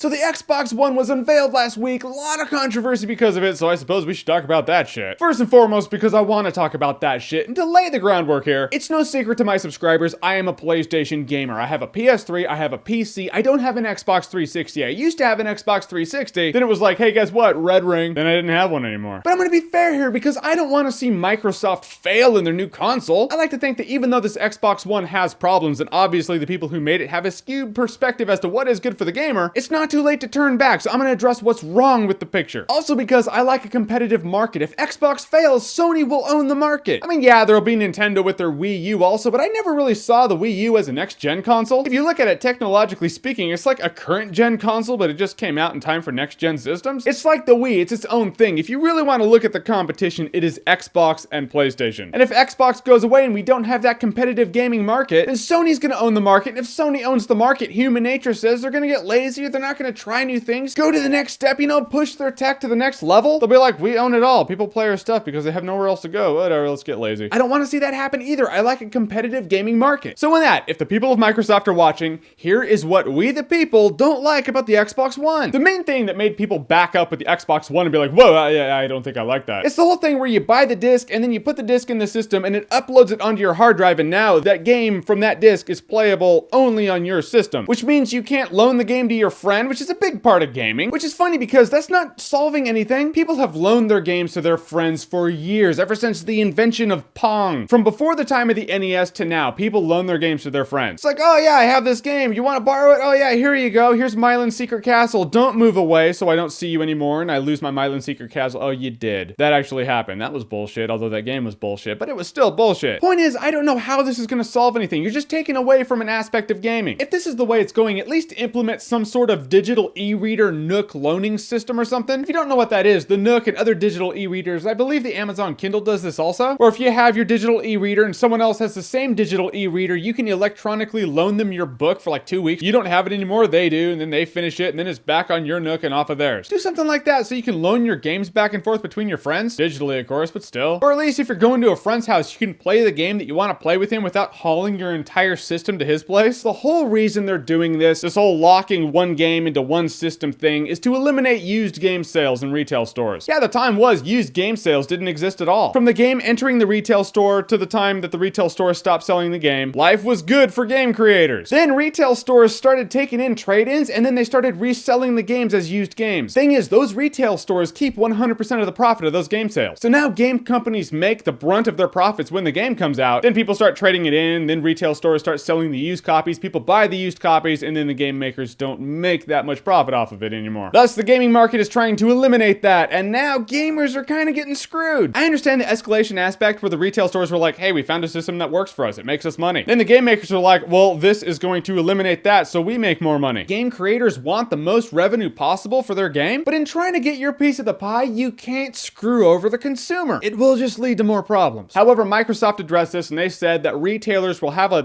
So the Xbox One was unveiled last week, a lot of controversy because of it, so I suppose we should talk about that shit. First and foremost, because I want to talk about that shit, and to lay the groundwork here, it's no secret to my subscribers, I am a PlayStation gamer. I have a PS3, I have a PC, I don't have an Xbox 360. I used to have an Xbox 360, then it was like, hey, guess what, red ring, then I didn't have one anymore. But I'm gonna be fair here, because I don't want to see Microsoft fail in their new console. I like to think that even though this Xbox One has problems, and obviously the people who made it have a skewed perspective as to what is good for the gamer, it's not too late to turn back, so I'm gonna address what's wrong with the picture. Also because I like a competitive market. If Xbox fails, Sony will own the market. I mean, yeah, there'll be Nintendo with their Wii U also, but I never really saw the Wii U as a next-gen console. If you look at it technologically speaking, it's like a current-gen console, but it just came out in time for next-gen systems. It's like the Wii, it's its own thing. If you really want to look at the competition, it is Xbox and PlayStation. And if Xbox goes away and we don't have that competitive gaming market, then Sony's gonna own the market, and if Sony owns the market, human nature says they're gonna get lazy, they're not gonna try new things, go to the next step, you know, push their tech to the next level. They'll be like, we own it all. People play our stuff because they have nowhere else to go. Whatever, let's get lazy. I don't want to see that happen either. I like a competitive gaming market. So in that, if the people of Microsoft are watching, here is what we the people don't like about the Xbox One. The main thing that made people back up with the Xbox One and be like, whoa, I don't think I like that. It's the whole thing where you buy the disc and then you put the disc in the system and it uploads it onto your hard drive, and now that game from that disc is playable only on your system, which means you can't loan the game to your friend, which is a big part of gaming, which is funny because that's not solving anything. People have loaned their games to their friends for years, ever since the invention of Pong. From before the time of the NES to now, people loan their games to their friends. It's like, oh yeah, I have this game. You want to borrow it? Oh yeah, here you go. Here's Mylan's Secret Castle. Don't move away so I don't see you anymore and I lose my Mylan's Secret Castle. Oh, you did. That actually happened. That was bullshit, although that game was bullshit, but it was still bullshit. Point is, I don't know how this is going to solve anything. You're just taking away from an aspect of gaming. If this is the way it's going, at least implement some sort of digital e-reader Nook loaning system or something. If you don't know what that is, the Nook and other digital e-readers, I believe the Amazon Kindle does this also. Or if you have your digital e-reader and someone else has the same digital e-reader, you can electronically loan them your book for like 2 weeks. You don't have it anymore, they do, and then they finish it, and then it's back on your Nook and off of theirs. Do something like that so you can loan your games back and forth between your friends. Digitally, of course, but still. Or at least if you're going to a friend's house, you can play the game that you want to play with him without hauling your entire system to his place. The whole reason they're doing this whole locking one game into one system thing, is to eliminate used game sales in retail stores. Yeah, the time was used game sales didn't exist at all. From the game entering the retail store to the time that the retail store stopped selling the game, life was good for game creators. Then retail stores started taking in trade-ins, and then they started reselling the games as used games. Thing is, those retail stores keep 100% of the profit of those game sales. So now game companies make the brunt of their profits when the game comes out, then people start trading it in, then retail stores start selling the used copies, people buy the used copies, and then the game makers don't make that much profit off of it anymore. Thus, the gaming market is trying to eliminate that, and now gamers are kind of getting screwed. I understand the escalation aspect where the retail stores were like, hey, we found a system that works for us, it makes us money. Then the game makers are like, well, this is going to eliminate that, so we make more money. Game creators want the most revenue possible for their game, but in trying to get your piece of the pie, you can't screw over the consumer. It will just lead to more problems. However, Microsoft addressed this, and they said that retailers will have a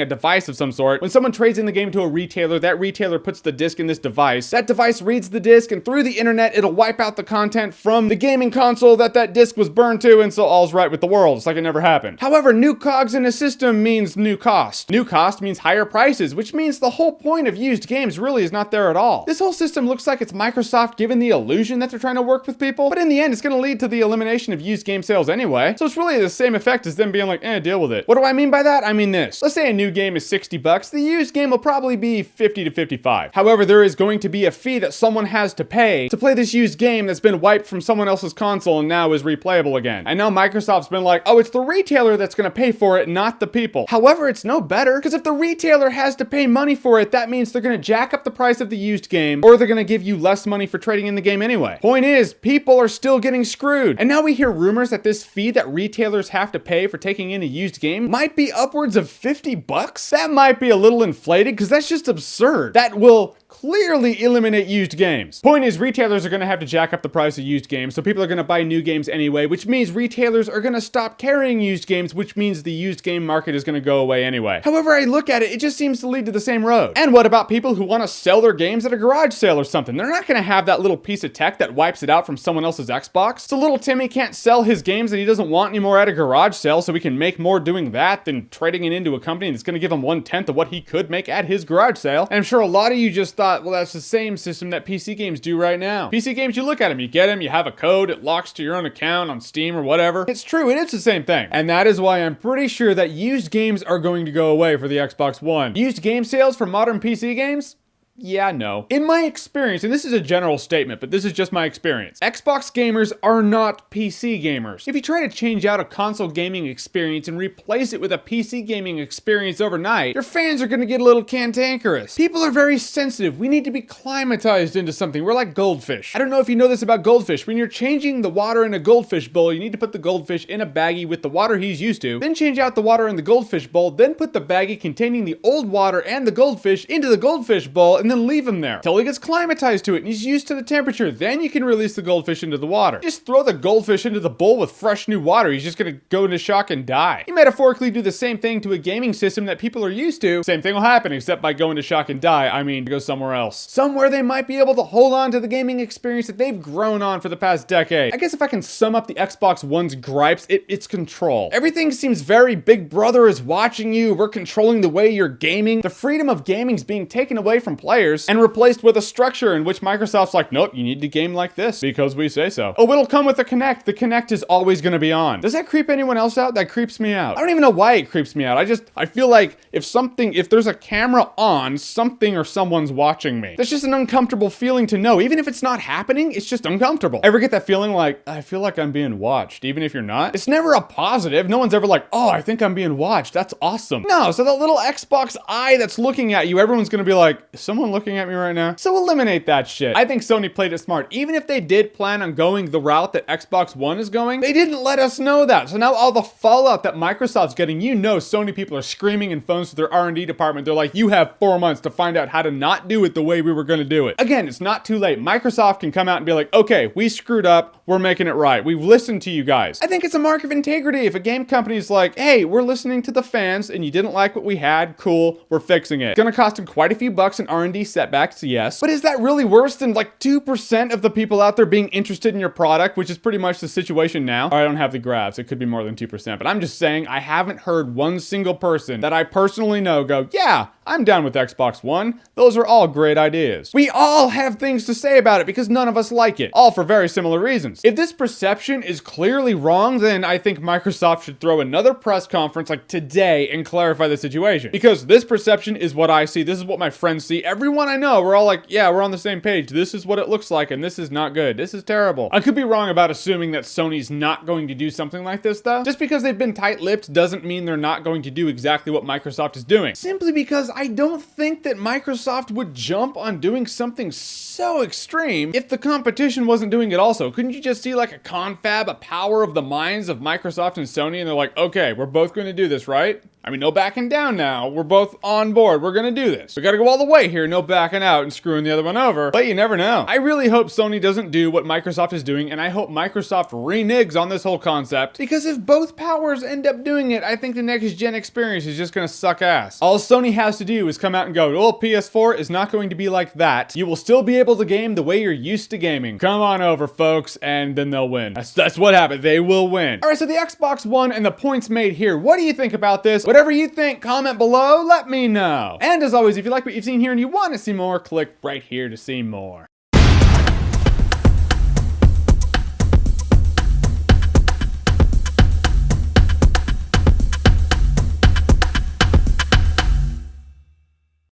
device of some sort. When someone trades in the game to a retailer, that retailer puts the disc in this device. That device reads the disc, and through the internet, it'll wipe out the content from the gaming console that disc was burned to, and so all's right with the world. It's like it never happened. However, new cogs in a system means new cost. New cost means higher prices, which means the whole point of used games really is not there at all. This whole system looks like it's Microsoft giving the illusion that they're trying to work with people, but in the end, it's going to lead to the elimination of used game sales anyway. So it's really the same effect as them being like, deal with it. What do I mean by that? I mean this. Let's say a new game is $60. The used game will probably be $50 to $55. However, there is going to be a fee that someone has to pay to play this used game that's been wiped from someone else's console and now is replayable again. I know Microsoft's been like, oh, it's the retailer that's going to pay for it, not the people. However, it's no better, because if the retailer has to pay money for it, that means they're going to jack up the price of the used game, or they're going to give you less money for trading in the game anyway. Point is, people are still getting screwed. And now we hear rumors that this fee that retailers have to pay for taking in a used game might be upwards of $50. That might be a little inflated, because that's just absurd. That will clearly eliminate used games. Point is, retailers are going to have to jack up the price of used games, so people are going to buy new games anyway, which means retailers are going to stop carrying used games, which means the used game market is going to go away anyway. However I look at it, it just seems to lead to the same road. And what about people who want to sell their games at a garage sale or something? They're not going to have that little piece of tech that wipes it out from someone else's Xbox. So little Timmy can't sell his games that he doesn't want anymore at a garage sale, so he can make more doing that than trading it into a company that's going to give him 1/10 of what he could make at his garage sale. And I'm sure a lot of you just thought thought, well, that's the same system that PC games do right now. PC games, you look at them, you get them, you have a code, it locks to your own account on Steam or whatever. It's true, it is the same thing. And that is why I'm pretty sure that used games are going to go away for the Xbox One. Used game sales for modern PC games? Yeah, no. In my experience, and this is a general statement, but this is just my experience, Xbox gamers are not PC gamers. If you try to change out a console gaming experience and replace it with a PC gaming experience overnight, your fans are gonna get a little cantankerous. People are very sensitive. We need to be climatized into something. We're like goldfish. I don't know if you know this about goldfish. When you're changing the water in a goldfish bowl, you need to put the goldfish in a baggie with the water he's used to, then change out the water in the goldfish bowl, then put the baggie containing the old water and the goldfish into the goldfish bowl, and then leave him there till he gets climatized to it and he's used to the temperature. Then you can release the goldfish into the water. Just throw the goldfish into the bowl with fresh new water. He's just gonna go into shock and die. You metaphorically do the same thing to a gaming system that people are used to. Same thing will happen, except by going to shock and die, I mean, go somewhere else. Somewhere they might be able to hold on to the gaming experience that they've grown on for the past decade. I guess if I can sum up the Xbox One's gripes, it's control. Everything seems very Big Brother is watching you. We're controlling the way you're gaming. The freedom of gaming is being taken away from players and replaced with a structure in which Microsoft's like, nope, you need to game like this because we say so. Oh, it'll come with the Kinect. The Kinect is always going to be on. Does that creep anyone else out? That creeps me out. I don't even know why it creeps me out. I feel like if there's a camera on, something or someone's watching me. That's just an uncomfortable feeling to know. Even if it's not happening, it's just uncomfortable. Ever get that feeling like, I feel like I'm being watched, even if you're not? It's never a positive. No one's ever like, oh, I think I'm being watched. That's awesome. No, so that little Xbox eye that's looking at you, everyone's going to be like, is someone looking at me right now? So eliminate that shit. I think Sony played it smart. Even if they did plan on going the route that Xbox One is going, they didn't let us know that. So now all the fallout that Microsoft's getting, Sony people are screaming in phones to their R&D department. They're like, you have 4 months to find out how to not do it the way we were going to do it. Again, it's not too late. Microsoft can come out and be like, okay, we screwed up. We're making it right. We've listened to you guys. I think it's a mark of integrity. If a game company's like, hey, we're listening to the fans and you didn't like what we had, cool, we're fixing it. It's gonna cost them quite a few bucks in R&D setbacks, yes. But is that really worse than like 2% of the people out there being interested in your product, which is pretty much the situation now? I don't have the graphs. It could be more than 2%, but I'm just saying I haven't heard one single person that I personally know go, yeah, I'm down with Xbox One. Those are all great ideas. We all have things to say about it because none of us like it, all for very similar reasons. If this perception is clearly wrong, then I think Microsoft should throw another press conference like today and clarify the situation. Because this perception is what I see. This is what my friends see. Everyone I know, we're all like, yeah, we're on the same page. This is what it looks like, and this is not good. This is terrible. I could be wrong about assuming that Sony's not going to do something like this, though. Just because they've been tight-lipped doesn't mean they're not going to do exactly what Microsoft is doing. Simply because I don't think that Microsoft would jump on doing something so extreme if the competition wasn't doing it also. Couldn't you just see like a confab, a power of the minds of Microsoft and Sony, and they're like, okay, we're both going to do this, right? I mean, no backing down now. We're both on board. We're gonna do this. We gotta go all the way here. No backing out and screwing the other one over. But you never know. I really hope Sony doesn't do what Microsoft is doing, and I hope Microsoft reneges on this whole concept, because if both powers end up doing it, I think the next gen experience is just gonna suck ass. All Sony has to do is come out and go, well, PS4 is not going to be like that. You will still be able to game the way you're used to gaming. Come on over, folks, and then they'll win. That's what happened. They will win. All right, so the Xbox One and the points made here. What do you think about this? Whatever you think, comment below, let me know. And as always, if you like what you've seen here and you want to see more, click right here to see more.